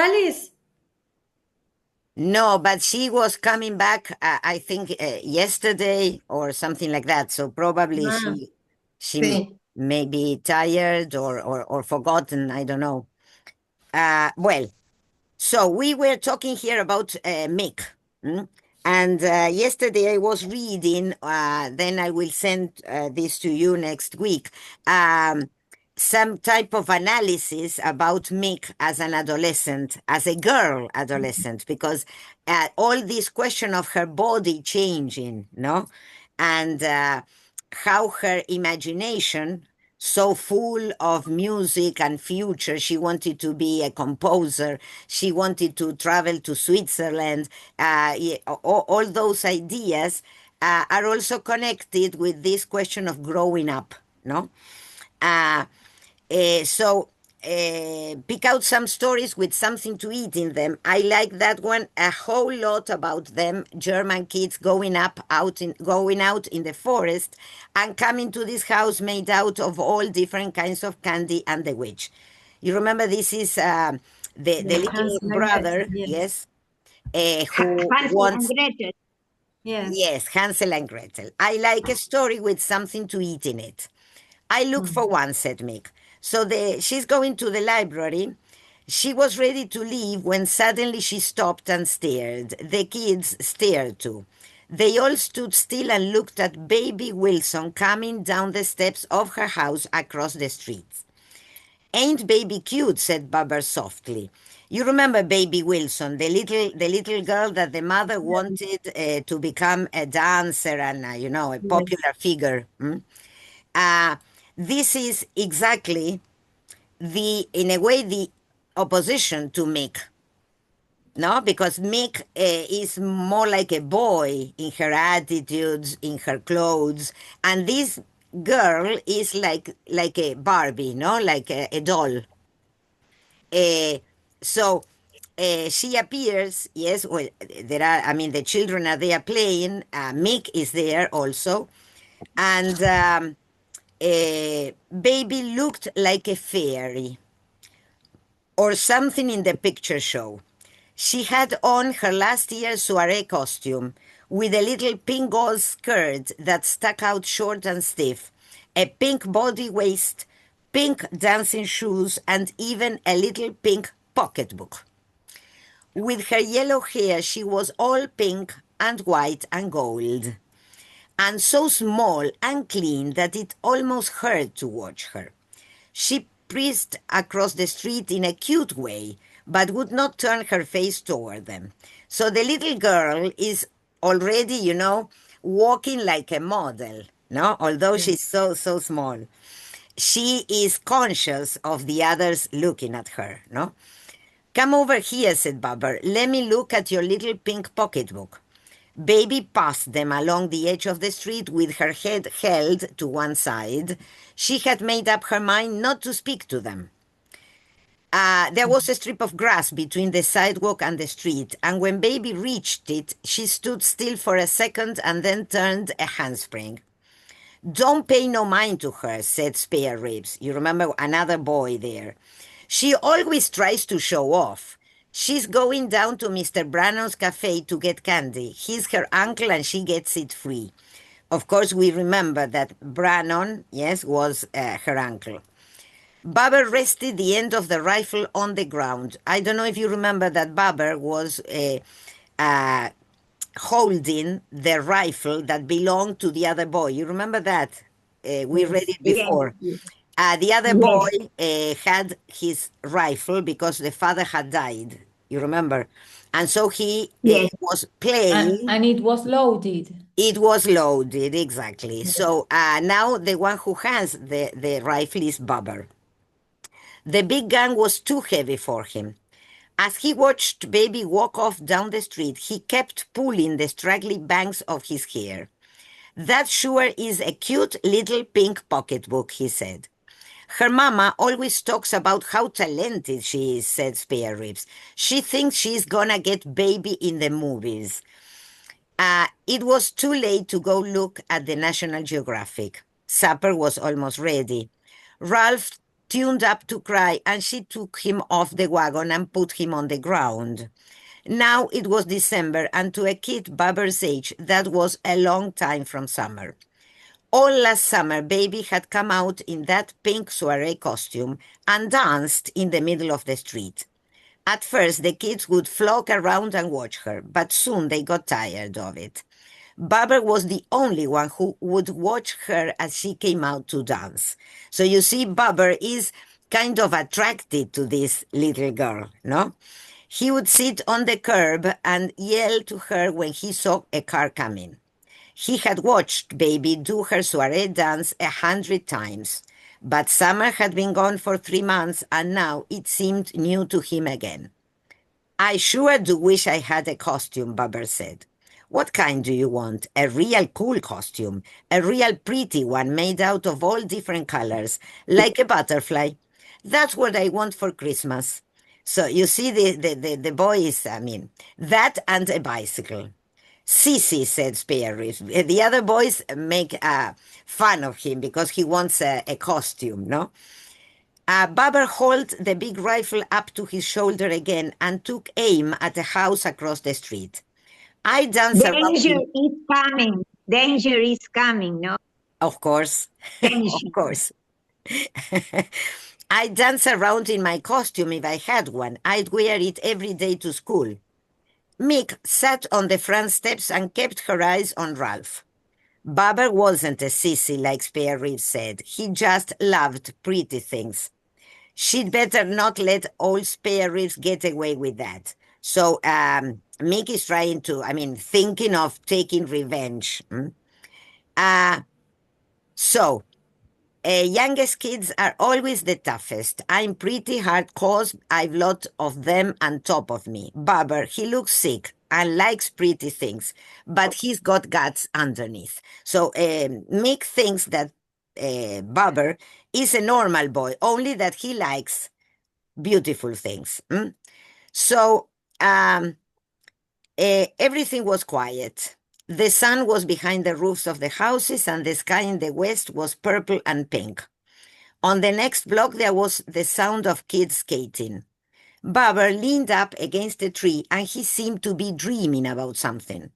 Alice? No, but she was coming back, I think, yesterday or something like that. So probably Ah, she sí. may be tired or forgotten. I don't know. Well, so we were talking here about Mick. mm? And yesterday I was reading, then I will send this to you next week, um, some type of analysis about Mick as an adolescent, as a girl adolescent, because all this question of her body changing, no? And how her imagination, so full of music and future, she wanted to be a composer, she wanted to travel to Switzerland. All those ideas are also connected with this question of growing up, no? Uh, so pick out some stories with something to eat in them. I like that one a whole lot about them German kids going out in the forest and coming to this house made out of all different kinds of candy and the witch. You remember this is the Yeah, little Hansel and brother, Gretel, yes. yes, who Hansel and wants. Gretel. Yes. Yes, Hansel and Gretel. I like a story with something to eat in it. I look for one, said Mick. So she's going to the library. She was ready to leave when suddenly she stopped and stared. The kids stared too. They all stood still and looked at baby Wilson coming down the steps of her house across the street. Ain't baby cute, said Bubber softly. You remember baby Wilson, the little girl that the mother wanted to become a dancer and, a popular figure. This is exactly in a way, the opposition to Mick. No, because Mick is more like a boy in her attitudes, in her clothes, and this girl is like a Barbie, no, like a doll. So she appears. Yes, well, there are. I mean, the children are there playing. Mick is there also, and baby looked like a fairy or something in the picture show. She had on her last year's soiree costume with a little pink gauze skirt that stuck out short and stiff, a pink body waist, pink dancing shoes, and even a little pink pocketbook. With her yellow hair, she was all pink and white and gold, and so small and clean that it almost hurt to watch her. She breezed across the street in a cute way, but would not turn her face toward them. So the little girl is already, walking like a model, no? Although she's so small. She is conscious of the others looking at her, no? Come over here, said Bubber. Let me look at your little pink pocketbook. Baby passed them along the edge of the street with her head held to one side. She had made up her mind not to speak to them. There was a strip of grass between the sidewalk and the street, and when Baby reached it, she stood still for a second and then turned a handspring. Don't pay no mind to her, said Spare Ribs. You remember another boy there. She always tries to show off. She's going down to Mr. Brannon's cafe to get candy. He's her uncle and she gets it free. Of course, we remember that Brannon, yes, was her uncle. Bubber rested the end of the rifle on the ground. I don't know if you remember that Bubber was holding the rifle that belonged to the other boy. You remember that? We read it before. Yes. The other boy had his rifle because the father had died. You remember? And so he was playing. And it was loaded. It was loaded, exactly. So now the one who has the rifle is Bubber. The big gun was too heavy for him. As he watched Baby walk off down the street, he kept pulling the straggly bangs of his hair. That sure is a cute little pink pocketbook, he said. Her mama always talks about how talented she is, said Spare Ribs. She thinks she's gonna get Baby in the movies. It was too late to go look at the National Geographic. Supper was almost ready. Ralph tuned up to cry, and she took him off the wagon and put him on the ground. Now it was December, and to a kid Bubber's age, that was a long time from summer. All last summer, Baby had come out in that pink soiree costume and danced in the middle of the street. At first, the kids would flock around and watch her, but soon they got tired of it. Bubber was the only one who would watch her as she came out to dance. So you see, Bubber is kind of attracted to this little girl, no? He would sit on the curb and yell to her when he saw a car coming. He had watched Baby do her soiree dance 100 times, but summer had been gone for 3 months, and now it seemed new to him again. "I sure do wish I had a costume," Bubber said. "What kind do you want? A real cool costume, a real pretty one made out of all different colors, like a butterfly. That's what I want for Christmas." So you see, the boys, that and a bicycle. "Sissy," said Spare Ribs. The other boys make fun of him because he wants a costume, no? Bubber hauled the big rifle up to his shoulder again and took aim at a house across the street. "I dance around Danger in..." is coming. Danger is coming, no? Of course, Danger. of course. "I dance around in my costume if I had one. I'd wear it every day to school." Mick sat on the front steps and kept her eyes on Ralph. Bubber wasn't a sissy, like Spare Ribs said. He just loved pretty things. She'd better not let old Spare Ribs get away with that. So Mick is thinking of taking revenge. Youngest kids are always the toughest. I'm pretty hard cause I've lot of them on top of me. Bubber, he looks sick and likes pretty things, but he's got guts underneath. So Mick thinks that Bubber is a normal boy, only that he likes beautiful things. So everything was quiet. The sun was behind the roofs of the houses, and the sky in the west was purple and pink. On the next block, there was the sound of kids skating. Bubber leaned up against a tree, and he seemed to be dreaming about something.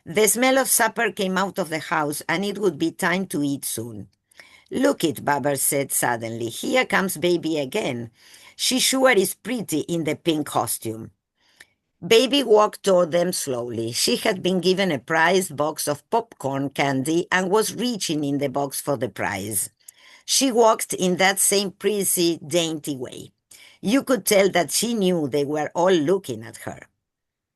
The smell of supper came out of the house, and it would be time to eat soon. "Look it," Bubber said suddenly. "Here comes Baby again. She sure is pretty in the pink costume." Baby walked toward them slowly. She had been given a prize box of popcorn candy and was reaching in the box for the prize. She walked in that same pretty, dainty way. You could tell that she knew they were all looking at her.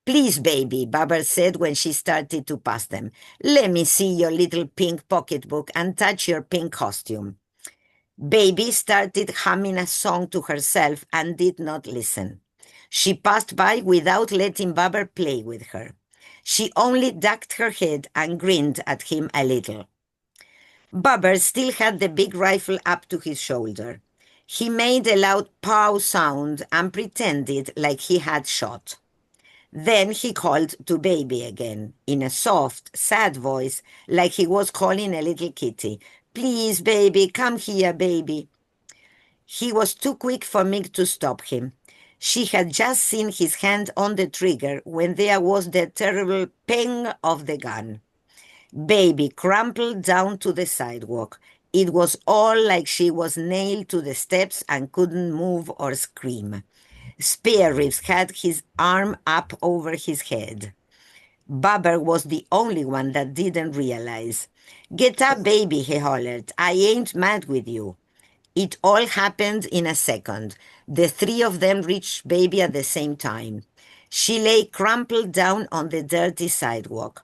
"Please, Baby," Bubber said when she started to pass them. "Let me see your little pink pocketbook and touch your pink costume." Baby started humming a song to herself and did not listen. She passed by without letting Bubber play with her. She only ducked her head and grinned at him a little. Bubber still had the big rifle up to his shoulder. He made a loud pow sound and pretended like he had shot. Then he called to Baby again, in a soft, sad voice, like he was calling a little kitty. "Please, Baby, come here, Baby." He was too quick for Mick to stop him. She had just seen his hand on the trigger when there was the terrible ping of the gun. Baby crumpled down to the sidewalk. It was all like she was nailed to the steps and couldn't move or scream. Spare Ribs had his arm up over his head. Bubber was the only one that didn't realize. "Get up, Baby," he hollered. "I ain't mad with you." It all happened in a second. The three of them reached Baby at the same time. She lay crumpled down on the dirty sidewalk.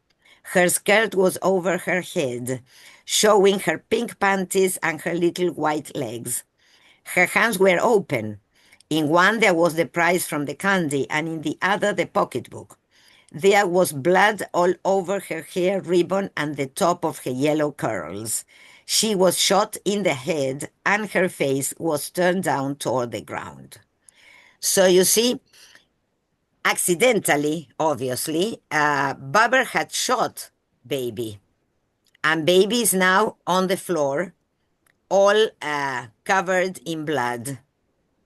Her skirt was over her head, showing her pink panties and her little white legs. Her hands were open. In one there was the prize from the candy, and in the other the pocketbook. There was blood all over her hair ribbon and the top of her yellow curls. She was shot in the head, and her face was turned down toward the ground. So you see, accidentally, obviously, Bubber had shot Baby. And Baby is now on the floor, all covered in blood.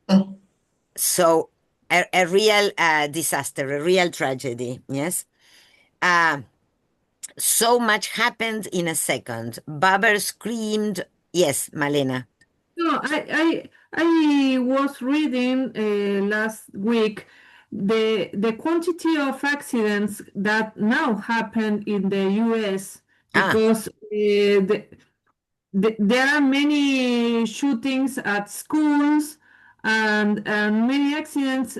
Oh, So a real disaster, a real tragedy, yes? So much happened in a second. Baber screamed. Yes, Malena. No, I was reading last week the quantity of accidents that now happen in the US because there are many shootings at schools and many accidents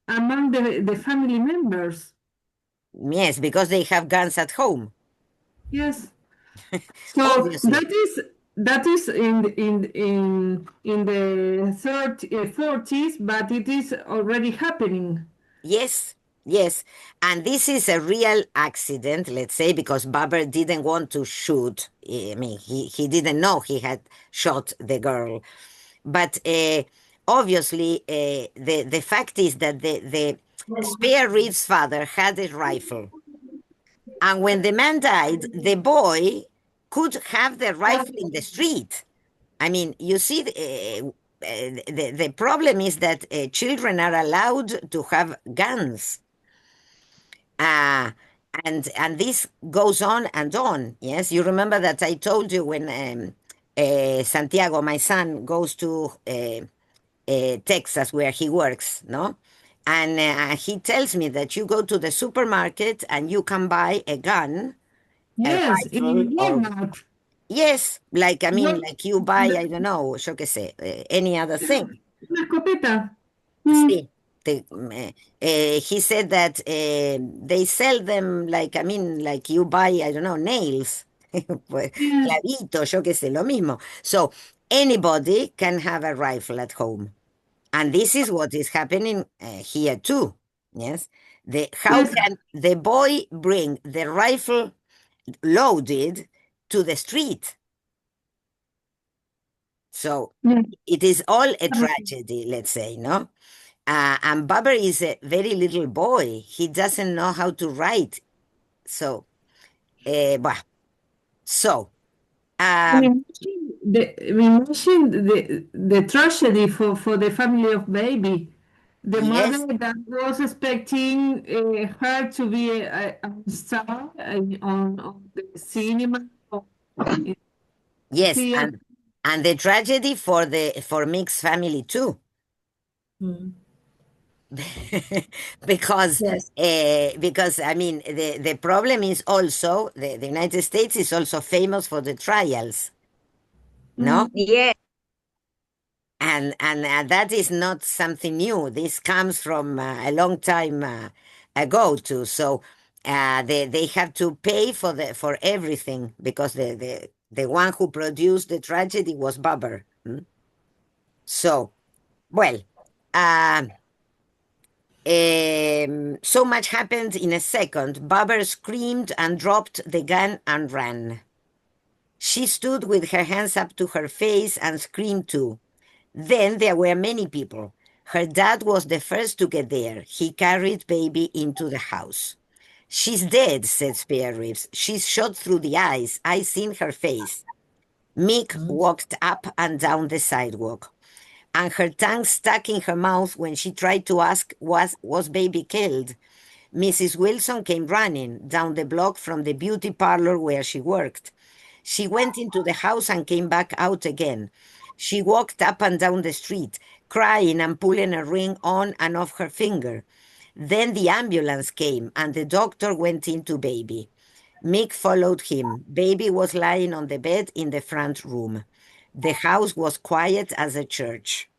among the family members. Yes, because they have guns at home. Yes. So Obviously. that is in the 40s, but it is already happening. Yes, yes. And this is a real accident, let's say, because Baber didn't want to shoot. I mean, he didn't know he had shot the girl. But obviously, the fact is that the Spare Reeves' father had a rifle. And when the man died, the boy could have the rifle in the street. I mean, you see, the problem is that children are allowed to have guns. And this goes on and on. Yes, you remember that I told you when Santiago, my son, goes to Texas where he works, no? And he tells me that you go to the supermarket and you can buy a gun, a Yes, rifle, in or Walmart. yes, like I mean, What? like you buy, I don't know, yo qué sé, any other thing. Una escopeta. Sí. He said that they sell them like, I mean, like you buy, I don't know, nails, pues, Yes, clavito, yo qué sé, lo mismo. So anybody can have a rifle at home. And this is what is happening here too. Yes. How yes, can the boy bring the rifle loaded to the street? So yes. it is all a tragedy, let's say, no? And Baber is a very little boy. He doesn't know how to write. So, bah. So, Imagine the tragedy for the family of baby. The yes, mother that was expecting her to be a star on the cinema or in yes, theater. and the tragedy for Mick's family too. mm, because yes. because I mean the problem is also the United States is also famous for the trials, no? Yes. And that is not something new. This comes from a long time ago too. So they have to pay for everything because the one who produced the tragedy was Baber. So well. So much happened in a second. Baber screamed and dropped the gun and ran. She stood with her hands up to her face and screamed too. Then there were many people. Her dad was the first to get there. He carried baby into the house. She's dead, said Spare Ribs. She's shot through the eyes. I seen her face. Mick walked up and down the sidewalk, and her tongue stuck in her mouth when she tried to ask, was baby killed? Mrs. Wilson came running down the block from the beauty parlor where she worked. She went into the house and came back out again. She walked up and down the street, crying and pulling a ring on and off her finger. Then the ambulance came, and the doctor went into baby. Mick followed him. Baby was lying on the bed in the front room. The house was quiet as a church.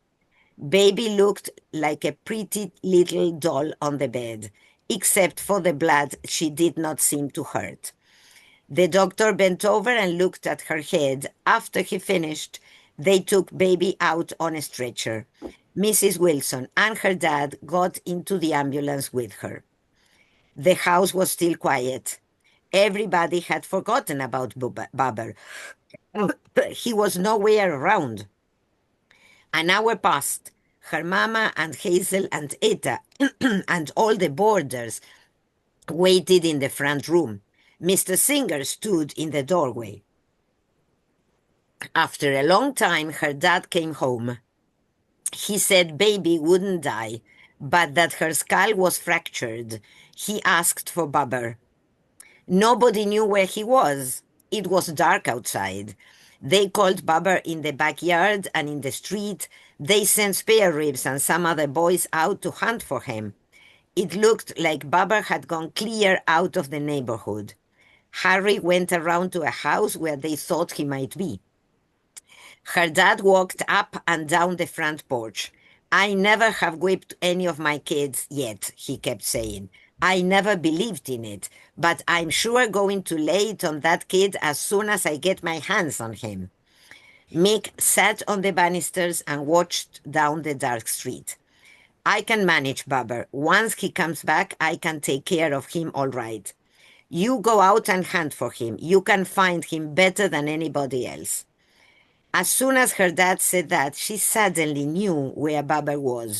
Baby looked like a pretty little doll on the bed. Except for the blood, she did not seem to hurt. The doctor bent over and looked at her head. After he finished, they took baby out on a stretcher. Mrs. Wilson and her dad got into the ambulance with her. The house was still quiet. Everybody had forgotten about Baber. He was nowhere around. An hour passed. Her mama and Hazel and Etta and all the boarders waited in the front room. Mr. Singer stood in the doorway. After a long time, her dad came home. He said baby wouldn't die, but that her skull was fractured. He asked for Bubber. Nobody knew where he was. It was dark outside. They called Bubber in the backyard and in the street. They sent spare ribs and some other boys out to hunt for him. It looked like Bubber had gone clear out of the neighborhood. Harry went around to a house where they thought he might be. Her dad walked up and down the front porch. I never have whipped any of my kids yet, he kept saying. I never believed in it, but I'm sure going to lay it on that kid as soon as I get my hands on him. Mick sat on the banisters and watched down the dark street. I can manage Bubber. Once he comes back, I can take care of him all right. You go out and hunt for him. You can find him better than anybody else. As soon as her dad said that, she suddenly knew where Bubber was.